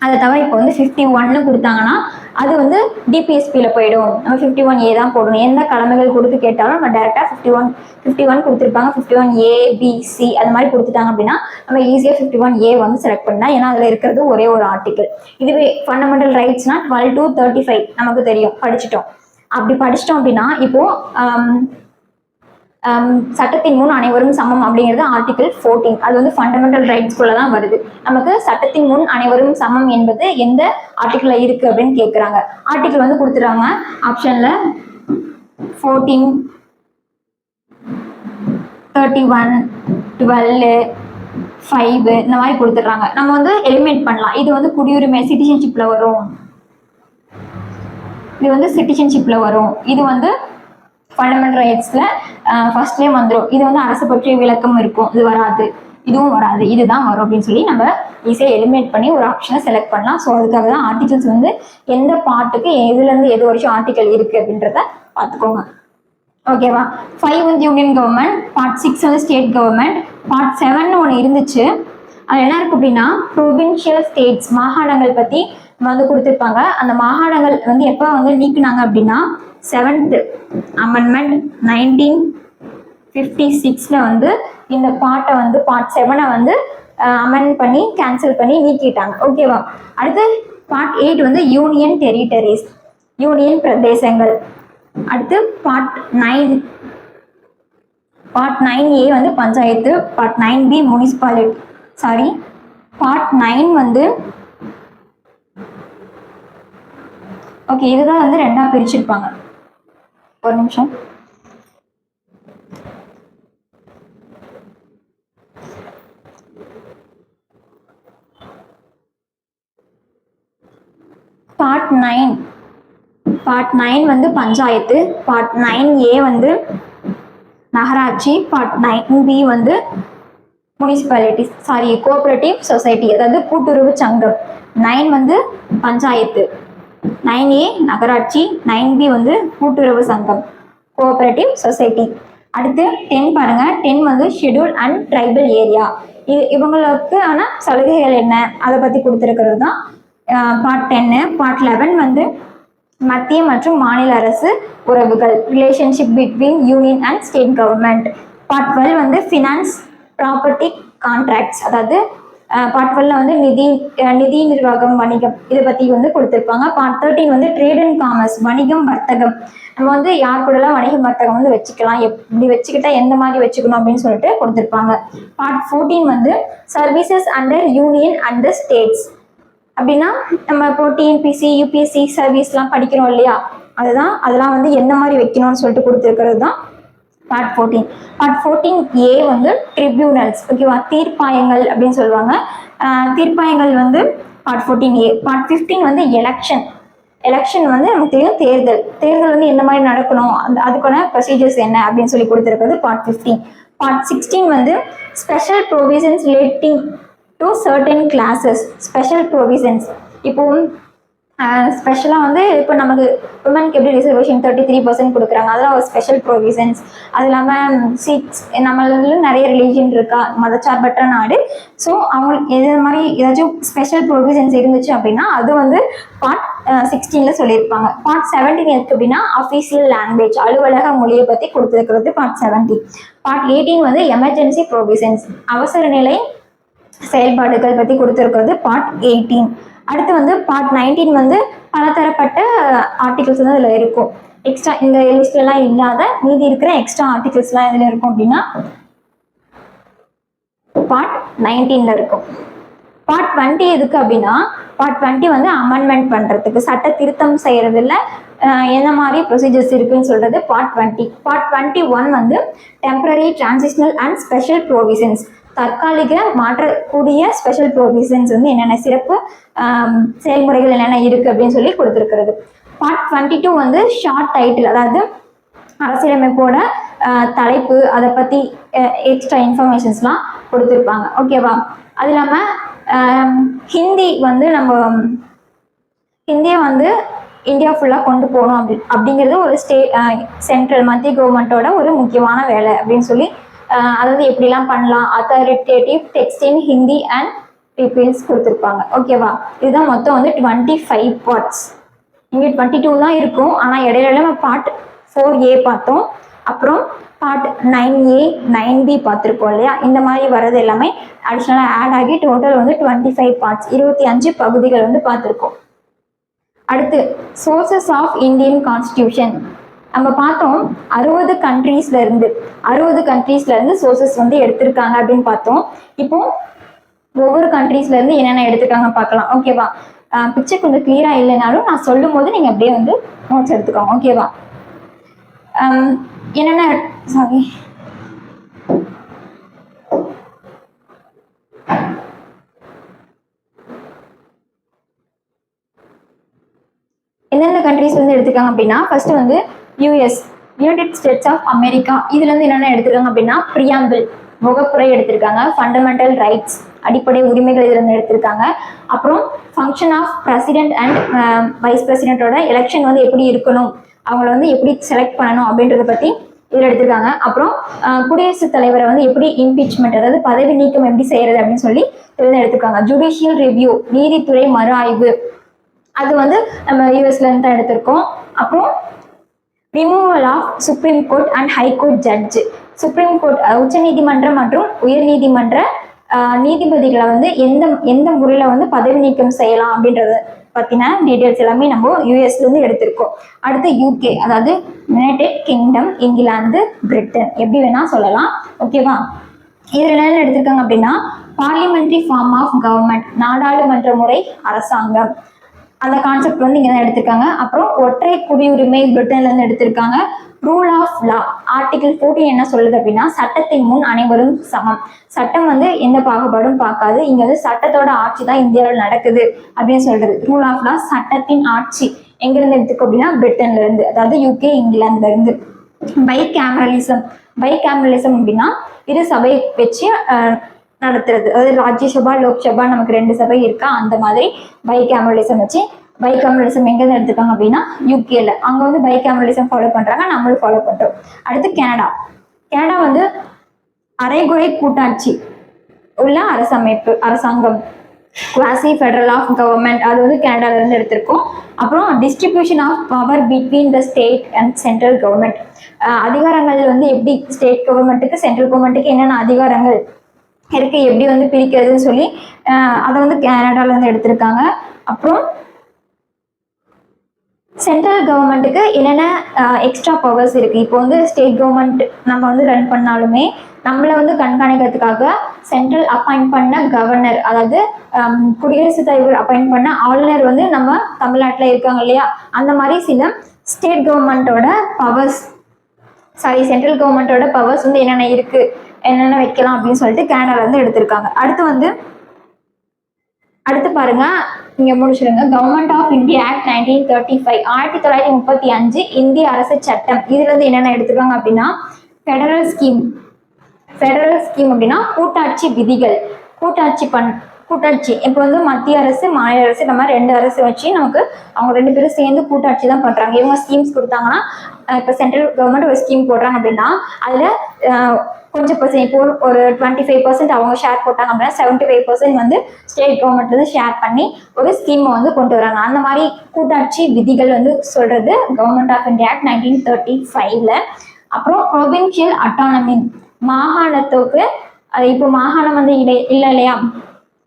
அதை தவிர இப்போ வந்து 51 கொடுத்தாங்கன்னா அது வந்து டிபிஎஸ்பியில் போயிடும். நம்ம 51A தான் போடணும். எந்த கடமைகள் கொடுத்து கேட்டாலும் நம்ம டேரெக்டாக 51 கொடுத்துருப்பாங்க. 51A, B, C அது மாதிரி கொடுத்துட்டாங்க அப்படின்னா நம்ம ஈஸியாக 51A வந்து செலக்ட் பண்ணலாம். ஏன்னா அதில் இருக்கிறது ஒரே ஒரு ஆர்டிக்கல். இதுவே ஃபண்டமெண்டல் ரைட்ஸ்னா 12 to 35 நமக்கு தெரியும், படிச்சிட்டோம். அப்படி படிச்சிட்டோம் அப்படின்னா இப்போ சட்டத்தின் முன் அனைவரும் சமம் அப்படிங்கிறது ஆர்டிகல் 14. அது வந்து ஃபண்டமெண்டல் ரைட்ஸ்குள்ள தான் வருது. நமக்கு சட்டத்தின் முன் அனைவரும் சமம் என்பது எந்த ஆர்டிகிள்ல இருக்கு அப்படின்னு கேட்குறாங்க. ஆர்டிகிள் வந்து கொடுத்துறாங்க ஆப்ஷன்ல 14, 31, 12, 5 இந்த மாதிரி கொடுத்துட்றாங்க. நம்ம வந்து எலிமினேட் பண்ணலாம். இது வந்து குடியுரிமை சிட்டிசன்ஷிப்ல வரும், இது வந்து சிட்டிசன்ஷிப்ல வரும், இது வந்து ஃபண்டமெண்டல் ரைட்ஸ்ல ஃபர்ஸ்ட்லேயே வந்துடும். இது வந்து அரசு பற்றிய விளக்கம் இருக்கும், இது வராது, இதுவும் வராது, இதுதான் வரும் அப்படின்னு சொல்லி நம்ம ஈஸியாக எலிமினேட் பண்ணி ஒரு ஆப்ஷனை செலக்ட் பண்ணலாம். ஸோ அதுக்காக தான் ஆர்டிகல்ஸ் வந்து எந்த பார்ட்டுக்கு எதுலேருந்து எது வரைக்கும் ஆர்டிகல் இருக்கு அப்படின்றத பார்த்துக்கோங்க. ஓகேவா? 5 வந்து யூனியன் கவர்மெண்ட், பார்ட் 6 வந்து ஸ்டேட் கவர்மெண்ட், பார்ட் 7 ஒன்று இருந்துச்சு. அது என்ன இருக்கு அப்படின்னா ப்ரொவின்ஷியல் ஸ்டேட்ஸ், மாகாணங்கள் பற்றி வந்து கொடுத்துருப்பாங்க. அந்த மாகாணங்கள் வந்து எப்போ வந்து நீக்குனாங்க அப்படின்னா 7th அமெண்ட்மெண்ட் 1956 வந்து இந்த பார்ட்டை வந்து பார்ட் 7 வந்து அமெண்ட் பண்ணி கேன்சல் பண்ணி நீக்கிட்டாங்க. ஓகேவா. அடுத்து பார்ட் 8 வந்து யூனியன் டெரிட்டரிஸ், யூனியன் பிரதேசங்கள். அடுத்து பார்ட் 9, பார்ட் 9A வந்து panchayat, part 9B municipality, sorry part 9 வந்து ஓகே இதுதான் வந்து ரெண்டா பிரிச்சிருப்பாங்க. ஒரு நிமிஷம். பார்ட் 9 வந்து பஞ்சாயத்து, பார்ட் 9A வந்து நகராட்சி, பார்ட் 9B வந்து முனிசிபாலிட்டி, சாரி கோஆபரேட்டிவ் சொசைட்டி, அதாவது கூட்டுறவு சங்கம். 9 வந்து பஞ்சாயத்து, 9A நகராட்சி, 9B வந்து கூட்டுறவு சங்கம் கோஆபரேட்டிவ் சொசைட்டி. அடுத்து 10 பாருங்க. 10 வந்து ஷெட்யூல் அண்ட் ட்ரைபல் ஏரியா. இவங்களுக்கு ஆனா சலுகைகள் என்ன அதை பத்தி கொடுத்துருக்கிறது தான் பார்ட் 10. பார்ட் 11 வந்து மத்திய மற்றும் மாநில அரசு உறவுகள், relationship between union and state government. Part 12 வந்து ஃபினான்ஸ் ப்ராப்பர்ட்டி கான்ட்ராக்ட்ஸ், அதாவது பார்ட் 12 வந்து நிதி நிர்வாகம் வணிகம் இதை பத்தி வந்து கொடுத்துருப்பாங்க. பார்ட் 13 வந்து ட்ரேட் அண்ட் காமர்ஸ், வணிகம் வர்த்தகம். நம்ம வந்து யார் கூடலாம் வணிகம் வர்த்தகம் வந்து வச்சுக்கலாம், எப்படி வச்சுக்கிட்டா எந்த மாதிரி வச்சுக்கணும் அப்படின்னு சொல்லிட்டு கொடுத்துருப்பாங்க. பார்ட் 14 வந்து services under union and states. அப்படின்னா நம்ம இப்போ டிஎன்பிசி யூபிஎஸ்சி சர்வீஸ்லாம் படிக்கிறோம் இல்லையா, அதெல்லாம் வந்து எந்த மாதிரி வைக்கணும்னு சொல்லிட்டு கொடுத்துருக்கிறது தான் பார்ட் 14. பார்ட் 14A வந்து ட்ரிபியூனல்ஸ், ஓகேவா, தீர்ப்பாயங்கள் அப்படின்னு சொல்லுவாங்க. தீர்ப்பாயங்கள் வந்து பார்ட் 14A. பார்ட் 15 வந்து எலெக்ஷன் வந்து நமக்கு தெரியும், தேர்தல் வந்து எந்த மாதிரி நடக்கணும், அதுக்கான ப்ரொசீஜர்ஸ் என்ன அப்படின்னு சொல்லி கொடுத்துருக்கிறது பார்ட் 15. பார்ட் 16 வந்து special provisions relating to certain classes, special provisions. இப்போ ஸ்பெஷலாக வந்து இப்போ நமக்கு உமனுக்கு எப்படி ரிசர்வேஷன் 33% கொடுக்குறாங்க, அதெல்லாம் ஒரு ஸ்பெஷல் ப்ரொவிஷன்ஸ். அது இல்லாமல் சீட்ஸ், நம்மள நிறைய ரிலீஜன் இருக்கா, மதச்சார்பற்ற நாடு, ஸோ அவங்களுக்கு எது மாதிரி ஏதாச்சும் ஸ்பெஷல் ப்ரொவிஷன்ஸ் இருந்துச்சு அப்படின்னா அது வந்து பார்ட் 16 சொல்லியிருப்பாங்க. பார்ட் 17 இருக்கு அப்படின்னா அஃபீஷியல் லாங்குவேஜ், அலுவலக மொழியை பற்றி கொடுத்துருக்கிறது பார்ட் 17. பார்ட் 18 வந்து எமர்ஜென்சி ப்ரொவிஷன்ஸ், அவசர நிலை செயல்பாடுகள் பற்றி கொடுத்துருக்கிறது பார்ட் 18. அடுத்து வந்து பார்ட் 19 வந்து பலதரப்பட்ட ஆர்டிகல்ஸ் வந்து அதில் இருக்கும். எக்ஸ்ட்ரா இந்த லிஸ்ட்லாம் இல்லாத மீதி இருக்கிற எக்ஸ்ட்ரா ஆர்டிகல்ஸ்லாம் இதில் இருக்கும் அப்படின்னா பார்ட் 19ல இருக்கும். பார்ட் 20 எதுக்கு அப்படின்னா பார்ட் 20 வந்து அமெண்ட்மெண்ட் பண்ணுறதுக்கு, சட்ட திருத்தம் செய்யறதுல என்ன மாதிரி ப்ரொசீஜர்ஸ் இருக்குன்னு சொல்றது பார்ட் 20. பார்ட் 21 வந்து temporary, transitional and special provisions, தற்காலிக மாற்றக்கூடிய ஸ்பெஷல் ப்ரொவிஷன்ஸ் வந்து என்னென்ன சிறப்பு செயல்முறைகள் என்னென்ன இருக்கு அப்படின்னு சொல்லி கொடுத்துருக்கிறது. பார்ட் 22 வந்து ஷார்ட் டைட்டில், அதாவது அரசியலமைப்போட தலைப்பு, அதை பற்றி எக்ஸ்ட்ரா இன்ஃபர்மேஷன்ஸ்லாம் கொடுத்துருப்பாங்க. ஓகேவா. அது இல்லாமல் ஹிந்தி வந்து நம்ம ஹிந்தியை வந்து இந்தியா ஃபுல்லாக கொண்டு போகணும் அப்படிங்கிறது ஒரு சென்ட்ரல் மத்திய கவர்மெண்ட்டோட ஒரு முக்கியமான வேலை அப்படின்னு சொல்லி, அதாவது எப்படிலாம் பண்ணலாம், authoritative text in Hindi and peoples கொடுத்துருப்பாங்க. ஓகேவா. இதுதான் மொத்தம் வந்து 25 பார்ட்ஸ். இங்கே 22 தான் இருக்கும், ஆனால் இடையில நம்ம பார்ட் 4A பார்த்தோம், அப்புறம் பார்ட் 9A 9B பார்த்துருப்போம் இல்லையா. இந்த மாதிரி வர்றது எல்லாமே அடிஷ்னலாக ஆட் ஆகி டோட்டல் வந்து 25 பார்ட்ஸ், 25 பகுதிகள் வந்து பார்த்துருக்கோம். அடுத்து சோர்சஸ் ஆஃப் இந்தியன் கான்ஸ்டியூஷன் நம்ம பார்த்தோம். 60 கண்ட்ரீஸ்ல இருந்து சோர்சஸ் வந்து எடுத்திருக்காங்க அப்படின்னு பார்த்தோம். இப்போ ஒவ்வொரு கண்ட்ரீஸ்ல இருந்து என்னென்ன எடுத்திருக்காங்க பார்க்கலாம். ஓகேவா. பிக்சர் கொஞ்சம் கிளியரா இல்லைனாலும் நான் சொல்லும் போது நீங்க அப்படியே வந்து நோட்ஸ் எடுத்துக்கோங்க. ஓகேவா. என்னென்ன சாரி எந்தெந்த கண்ட்ரீஸ் வந்து எடுத்திருக்காங்க அப்படின்னா ஃபர்ஸ்ட் வந்து US, United States of America. இதுல இருந்து என்னென்ன எடுத்திருக்காங்க அப்படின்னா பிரியாம்பிள், முகப்புரை எடுத்திருக்காங்க. ஃபண்டமெண்டல் ரைட்ஸ், அடிப்படை உரிமைகள் இதுல இருந்து எடுத்திருக்காங்க. அப்புறம் function of president and vice பிரசிடென்ட்டோட எலெக்ஷன் வந்து எப்படி இருக்கணும், அவங்கள வந்து எப்படி செலக்ட் பண்ணணும் அப்படின்றத பத்தி இதில் எடுத்திருக்காங்க. அப்புறம் குடியரசுத் தலைவரை வந்து எப்படி இம்பீச்மெண்ட், அதாவது பதவி நீக்கம் எப்படி செய்யறது அப்படின்னு சொல்லி இதில் எடுத்திருக்காங்க. ஜுடிஷியல் ரிவ்யூ, நீதித்துறை மறு ஆய்வு, அது வந்து நம்ம யூஎஸ்ல இருந்து தான் எடுத்திருக்கோம். அப்புறம் removal of supreme court and high court judge, supreme court உச்ச நீதிமன்றம் மற்றும் உயர் நீதிமன்ற நீதிபதிகளை வந்து எந்த எந்த முறையில வந்து பதவி நீக்கம் செய்யலாம் அப்படின்றத பத்தின டீடைல்ஸ் எல்லாமே நம்ம யூஎஸ்ல இருந்து எடுத்திருக்கோம். அடுத்து யூகே, அதாவது யுனைடெட் கிங்டம், இங்கிலாந்து, பிரிட்டன், எப்படி வேணா சொல்லலாம். ஓகேவா? இதுல என்ன எடுத்திருக்காங்க அப்படின்னா பார்லிமெண்டரி ஃபார்ம் ஆஃப் கவர்மெண்ட், நாடாளுமன்ற முறை அரசாங்கம், அந்த கான்செப்ட் வந்து இங்க தான் எடுத்திருக்காங்க. அப்புறம் ஒற்றை குடியுரிமை பிரிட்டன்ல இருந்து எடுத்திருக்காங்க. ரூல் ஆஃப் லா, ஆர்டிகிள் 14 என்ன சொல்லுது அப்படின்னா சட்டத்தின் முன் அனைவரும் சமம். சட்டம் வந்து எந்த பாகுபாடும் பார்க்காது. இங்க வந்து சட்டத்தோட ஆட்சி தான் இந்தியாவில் நடக்குது அப்படின்னு சொல்றது. ரூல் ஆஃப் லா, சட்டத்தின் ஆட்சி எங்க இருந்து எடுத்துக்கோ அப்படின்னா பிரிட்டன்ல இருந்து, அதாவது யூகே, இங்கிலாந்துல இருந்து. பை கேமரலிசம் அப்படின்னா இரு சபை வச்சு நடத்துறது, அதாவது ராஜ்யசபா, லோக்சபா, நமக்கு 2 சபை இருக்கா, அந்த மாதிரி பை கேமரலிசம் வச்சு. பை கேமரலிசம் எங்க இருந்து எடுத்துக்காங்க அப்படின்னா யூகேல. அங்க வந்து பை கேமரலிசம் ஃபாலோ பண்றாங்க, நம்மளும் ஃபாலோ பண்றோம். அடுத்து கனடா வந்து அரைகுறை கூட்டாட்சி உள்ள அரசாங்கம், குவாசி ஃபெடரல் ஆஃப் கவர்மெண்ட், அது வந்து கனடால இருந்து எடுத்திருக்கோம். அப்புறம் distribution of power between the state and central government, அதிகாரங்கள் வந்து எப்படி ஸ்டேட் கவர்மெண்ட்டுக்கு சென்ட்ரல் கவர்மெண்ட்டுக்கு என்னென்ன அதிகாரங்கள் இருக்கு, எப்படி வந்து பிரிக்கிறதுன்னு சொல்லி அதை வந்து கனடால இருந்து எடுத்திருக்காங்க. அப்புறம் சென்ட்ரல் கவர்மெண்ட்டுக்கு என்னென்ன எக்ஸ்ட்ரா பவர்ஸ் இருக்கு. இப்போ வந்து ஸ்டேட் கவர்மெண்ட் நம்ம வந்து ரன் பண்ணாலுமே நம்மளை வந்து கண்காணிக்கிறதுக்காக சென்ட்ரல் அப்பாயிண்ட் பண்ண கவர்னர், அதாவது குடியரசுத் தலைவர் அப்பாயிண்ட் பண்ண ஆளுநர் வந்து நம்ம தமிழ்நாட்டில் இருக்காங்க இல்லையா, அந்த மாதிரி சில ஸ்டேட் கவர்மெண்ட்டோட பவர்ஸ், சென்ட்ரல் கவர்மெண்ட்டோட பவர்ஸ் வந்து என்னென்ன இருக்கு, என்னென்ன வைக்கலாம் அப்படின்னு சொல்லிட்டு கனடால இருந்து எடுத்திருக்காங்க. அடுத்து பாருங்க, இங்க முடிச்சிருங்க. கவர்மெண்ட் ஆஃப் இந்தியா ஆக்ட் 1935, 1935 இந்திய அரசு சட்டம். இதுல இருந்து என்னென்ன எடுத்துக்காங்க அப்படின்னா ஃபெடரல் ஸ்கீம் அப்படின்னா கூட்டாட்சி விதிகள், கூட்டாட்சி இப்போ வந்து மத்திய அரசு, மாநில அரசு, நம்ம 2 அரசு வச்சு நமக்கு அவங்க 2 பேரும் சேர்ந்து கூட்டாட்சி தான் பண்றாங்க. இவங்க ஸ்கீம்ஸ் கொடுத்தாங்கன்னா, இப்போ சென்ட்ரல் கவர்மெண்ட் ஒரு ஸ்கீம் போடுறாங்க அப்படின்னா அதுல கொஞ்சம் பர்சன்ட், இப்போ ஒரு 25% அவங்க ஷேர் போட்டாங்க அப்படின்னா 75% வந்து ஸ்டேட் கவர்மெண்ட்ல இருந்து ஷேர் பண்ணி ஒரு ஸ்கீமை வந்து கொண்டு வராங்க. அந்த மாதிரி கூட்டாட்சி விதிகள் வந்து சொல்றது கவர்மெண்ட் ஆஃப் இந்தியா ஆக்ட் 1935ல. அப்புறம் ப்ரொவின்சியல் அட்டானமி, மாகாணத்துக்கு, இப்போ மாகாணம் வந்து இல்லை இல்லையா,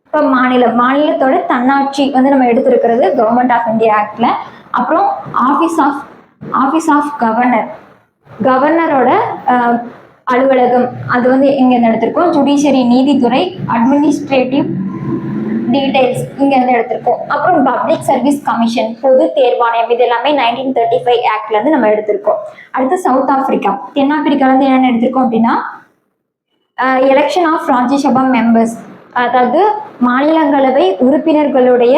இப்போ மாநிலத்தோட தன்னாட்சி வந்து நம்ம எடுத்திருக்கிறது கவர்மெண்ட் ஆஃப் இந்தியா ஆக்ட்ல. அப்புறம் ஆஃபீஸ் ஆஃப் கவர்னரோட அலுவலகம், அது வந்து எங்க எடுத்திருக்கோம். ஜுடிஷியரி, நீதித்துறை, அட்மினிஸ்ட்ரேட்டிவ் டீடைல்ஸ் இங்க இருந்து எடுத்திருக்கோம். அப்புறம் பப்ளிக் சர்வீஸ் கமிஷன், பொது தேர்வாணையம், இது எல்லாமே 1935 ஆக்ட்ல இருந்து நம்ம எடுத்திருக்கோம். அடுத்து சவுத் ஆப்பிரிக்கா, தென்னாப்பிரிக்கால இருந்து என்னென்ன எடுத்திருக்கோம் அப்படின்னா எலெக்ஷன் ஆஃப் ராஜ்யசபா மெம்பர்ஸ், அதாவது மாநிலங்களவை உறுப்பினர்களுடைய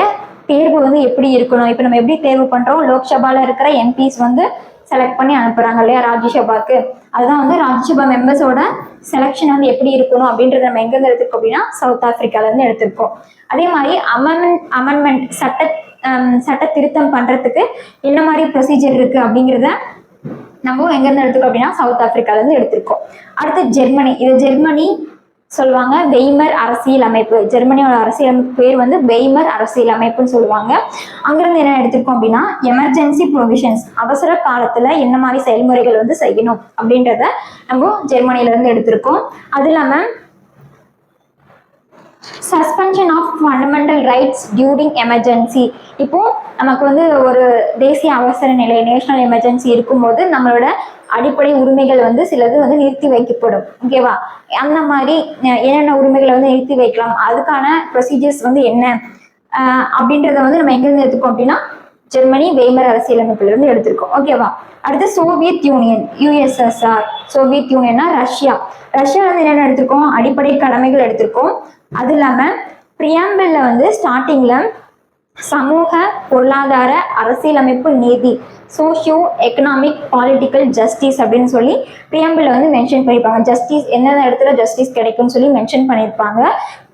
தேர்வு வந்து எப்படி இருக்கணும். இப்போ நம்ம எப்படி தேர்வு பண்றோம், லோக்சபால இருக்கிற எம்பிஸ் வந்து செலக்ட் பண்ணி அனுப்புறாங்க இல்லையா ராஜ்யசபாக்கு, அதுதான் வந்து ராஜ்யசபா மெம்பர்ஸோட செலெக்ஷன் வந்து எப்படி இருக்கணும் அப்படின்றத நம்ம எங்க இருந்து எடுத்திருக்கோம் அப்படின்னா சவுத் ஆப்பிரிக்கால இருந்து எடுத்திருக்கோம். அதே மாதிரி அமெண்ட்மெண்ட், சட்ட திருத்தம் பண்றதுக்கு என்ன மாதிரி ப்ரொசீஜர் இருக்கு அப்படிங்கிறத நம்ம எங்க இருந்து எடுத்துக்கோம் அப்படின்னா சவுத் ஆப்பிரிக்கால இருந்து எடுத்திருக்கோம். அடுத்து ஜெர்மனி, இது ஜெர்மனி சொல்லுவாங்க வெய்மர் அரசியல் அமைப்பு. ஜெர்மனியோட அரசியலமைப்பு பேர் வந்து வெய்மர் அரசியல் அமைப்புன்னு சொல்லுவாங்க. அங்கிருந்து என்ன எடுத்திருக்கோம் அப்படின்னா எமர்ஜென்சி ப்ரொவிஷன்ஸ், அவசர காலத்துல என்ன மாதிரி செயல்முறைகள் வந்து செய்யணும் அப்படின்றத நம்ம ஜெர்மனில இருந்து எடுத்திருக்கோம். அது இல்லாம suspension of fundamental rights during emergency, இப்போ நமக்கு வந்து ஒரு தேசிய அவசர நிலை, நேஷனல் எமர்ஜென்சி இருக்கும்போது நம்மளோட அடிப்படை உரிமைகள் வந்து சிலது வந்து நிறுத்தி வைக்கப்படும். ஓகேவா? அந்த மாதிரி என்னென்ன உரிமைகளை வந்து நிறுத்தி வைக்கலாம், அதுக்கான ப்ரொசீஜர்ஸ் வந்து என்ன அப்படின்றத வந்து நம்ம எங்கிருந்து எடுத்துக்கோம் அப்படின்னா ஜெர்மனி வெய்மர் அரசியலமைப்புல இருந்து எடுத்திருக்கோம். ஓகேவா? அடுத்து சோவியத் யூனியன், USSR. சோவியத் யூனியன்னா ரஷ்யா வந்து என்னென்ன எடுத்திருக்கோம், அடிப்படை கடமைகள் எடுத்திருக்கோம். அது இல்லாம பிரியாம்பிள்ல வந்து ஸ்டார்டிங்ல சமூக, பொருளாதார, அரசியலமைப்பு, நீதி, சோஷியோ எக்கனாமிக், பாலிட்டிக்கல் ஜஸ்டிஸ் அப்படின்னு சொல்லி பிரியாம்பிள்ல வந்து மென்ஷன் பண்ணியிருப்பாங்க. ஜஸ்டிஸ் எந்தெந்த இடத்துல ஜஸ்டிஸ் கிடைக்கும்னு சொல்லி மென்ஷன் பண்ணியிருப்பாங்க.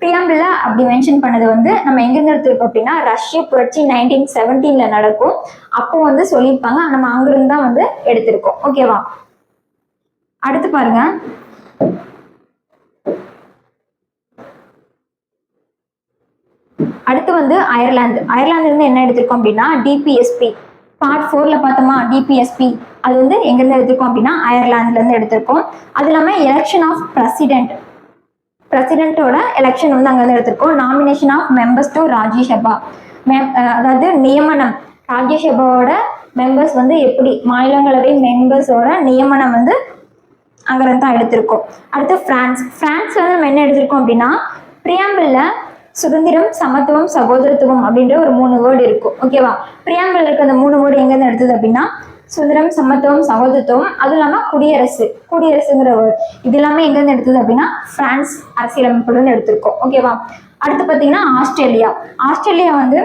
பிரியாம்பிள்ல அப்படி மென்ஷன் பண்ணது வந்து நம்ம எங்கிருந்து எடுத்திருக்கோம் அப்படின்னா ரஷ்ய புரட்சி 1917ல நடக்கும், அப்போ வந்து சொல்லியிருப்பாங்க. நம்ம அங்கிருந்து தான் வந்து எடுத்திருக்கோம். ஓகேவா? அடுத்து பாருங்க, அடுத்து வந்து அயர்லாந்து இருந்து என்ன எடுத்திருக்கோம் அப்படின்னா டிபிஎஸ்பி, பார்ட் 4ல பார்த்தோமா டிபிஎஸ்பி, அது வந்து எங்கேருந்து எடுத்திருக்கோம் அப்படின்னா அயர்லாந்துலேருந்து எடுத்திருக்கோம். அது இல்லாமல் எலெக்ஷன் ஆஃப் பிரசிடென்ட்டோட எலெக்ஷன் வந்து அங்கேருந்து எடுத்திருக்கோம். Nomination of members to Rajya Sabha, அதாவது நியமனம், ராஜ்யசபாவோட மெம்பர்ஸ் வந்து எப்படி, மாநிலங்களவை மெம்பர்ஸோட நியமனம் வந்து அங்கிருந்து தான் எடுத்திருக்கோம். அடுத்து பிரான்ஸ்ல வந்து நம்ம என்ன எடுத்திருக்கோம் அப்படின்னா பிரியாம்பிள்ல சுதந்திரம், சமத்துவம், சகோதரத்துவம் அப்படின்ற ஒரு 3 வேர்டு இருக்கும். ஓகேவா? பிரியாம்பிள் இருக்க அந்த 3 வேர்டு எங்கேருந்து எடுத்தது அப்படின்னா சுதந்திரம், சமத்துவம், சகோதரத்துவம், அதுவும் இல்லாமல் குடியரசுங்கிற வேர்டு, இது எல்லாமே எங்கேருந்து எடுத்தது அப்படின்னா பிரான்ஸ் அரசியலமைப்புலேருந்து எடுத்திருக்கோம். ஓகேவா? அடுத்து பார்த்தீங்கன்னா ஆஸ்திரேலியா வந்து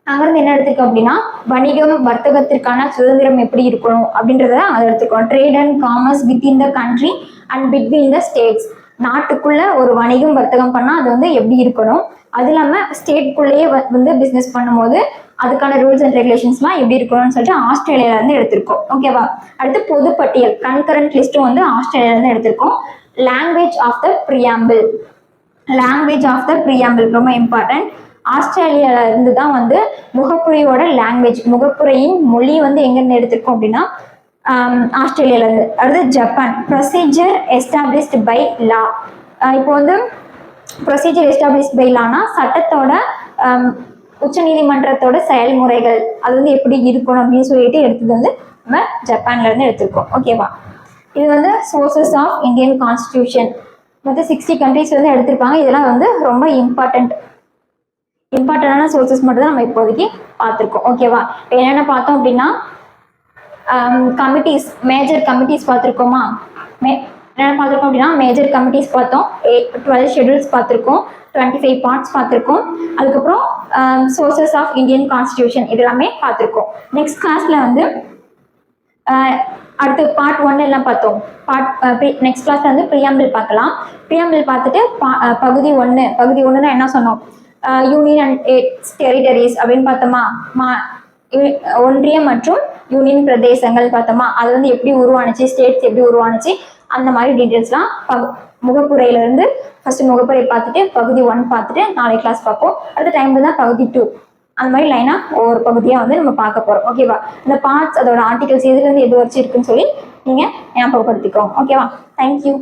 அங்கிருந்து என்ன எடுத்திருக்கோம் அப்படின்னா வணிகம், வர்த்தகத்திற்கான சுதந்திரம் எப்படி இருக்கணும் அப்படின்றத அதை எடுத்துருக்கோம். Trade and commerce within the country and between the states, நாட்டுக்குள்ள ஒரு வணிகம் வர்த்தகம் பண்ணால் அது வந்து எப்படி இருக்கணும், அது இல்லாமல் ஸ்டேட்குள்ளேயே வந்து பிஸ்னஸ் பண்ணும்போது அதுக்கான ரூல்ஸ் அண்ட் ரெகுலேஷன்ஸ்லாம் எப்படி இருக்கணும்னு சொல்லிட்டு ஆஸ்திரேலியாவிலேருந்து எடுத்திருக்கோம். ஓகேவா? அடுத்து பொதுப்பட்டியல் கன்கரண்ட் லிஸ்ட்டும் வந்து ஆஸ்திரேலியாவிலேருந்து எடுத்திருக்கோம். லாங்குவேஜ் ஆஃப் த ப்ரியாம்பிள் ரொம்ப இம்பார்ட்டன்ட். ஆஸ்திரேலியால இருந்து தான் வந்து முகப்புரையோட லாங்குவேஜ், முகப்புரையின் மொழி வந்து எங்கேருந்து எடுத்திருக்கோம் அப்படின்னா ஆஸ்திரேலியால இருந்து. அடுத்து Japan, procedure established by law. இப்போ வந்து ப்ரொசீஜர் எஸ்டாப்ளிஷ்ட் பை லானா சட்டத்தோட உச்சநீதிமன்றத்தோட செயல்முறைகள் அது வந்து எப்படி இருக்கணும் அப்படின்னு சொல்லிட்டு எடுத்தது வந்து நம்ம ஜப்பான்ல இருந்து எடுத்திருக்கோம். ஓகேவா? இது வந்து சோர்சஸ் ஆஃப் இந்தியன் கான்ஸ்டியூஷன், மொத்தம் 60 கண்ட்ரிஸ் வந்து எடுத்திருப்பாங்க. இதெல்லாம் வந்து ரொம்ப இம்பார்ட்டண்டான சோர்சஸ் மட்டும் தான் நம்ம இப்போதைக்கு பார்த்துருக்கோம். ஓகேவா? இப்போ என்னென்ன பார்த்தோம் அப்படின்னா கமிட்டிஸ், மேஜர் கமிட்டிஸ் பார்த்துருக்கோமா? என்னென்ன பார்த்துருக்கோம் அப்படின்னா மேஜர் கமிட்டிஸ் பார்த்தோம், 12 ஷெடியூல்ஸ் பார்த்துருக்கோம், 25 பார்ட்ஸ் பார்த்துருக்கோம். அதுக்கப்புறம் சோர்சஸ் ஆஃப் இந்தியன் கான்ஸ்டியூஷன் இது எல்லாமே பார்த்துருக்கோம். நெக்ஸ்ட் கிளாஸ்ல வந்து அடுத்து பார்ட் 1 எல்லாம் பார்த்தோம். நெக்ஸ்ட் கிளாஸ்ல வந்து பிரியாம்பிள் பார்க்கலாம். பிரியாம்பிள் பார்த்துட்டு பகுதி 1னா என்ன சொன்னோம், யூனியன் அண்ட் டெரிட்டரிஸ் அப்படின்னு பார்த்தோமா, ஒன்றியம் மற்றும் யூனியன் பிரதேசங்கள் பார்த்தோமா, அது வந்து எப்படி உருவானுச்சு, ஸ்டேட்ஸ் எப்படி உருவானுச்சு, அந்த மாதிரி டீட்டெயில்ஸ்லாம் முகப்புரையிலேருந்து ஃபர்ஸ்ட் முகப்புரை பார்த்துட்டு பகுதி 1 பார்த்துட்டு நாளைக்கு கிளாஸ் பார்ப்போம். அடுத்த டைம்ல தான் பகுதி 2, அந்த மாதிரி லைனாக ஒவ்வொரு பகுதியாக வந்து நம்ம பார்க்க போகிறோம். ஓகேவா? இந்த பார்ட்ஸ் அதோட ஆர்டிகல்ஸ் எதுலேருந்து எது வரைக்கும் இருக்குன்னு சொல்லி நீங்கள் ஞாபகப்படுத்திக்கோங்க. ஓகேவா? தேங்க்யூ.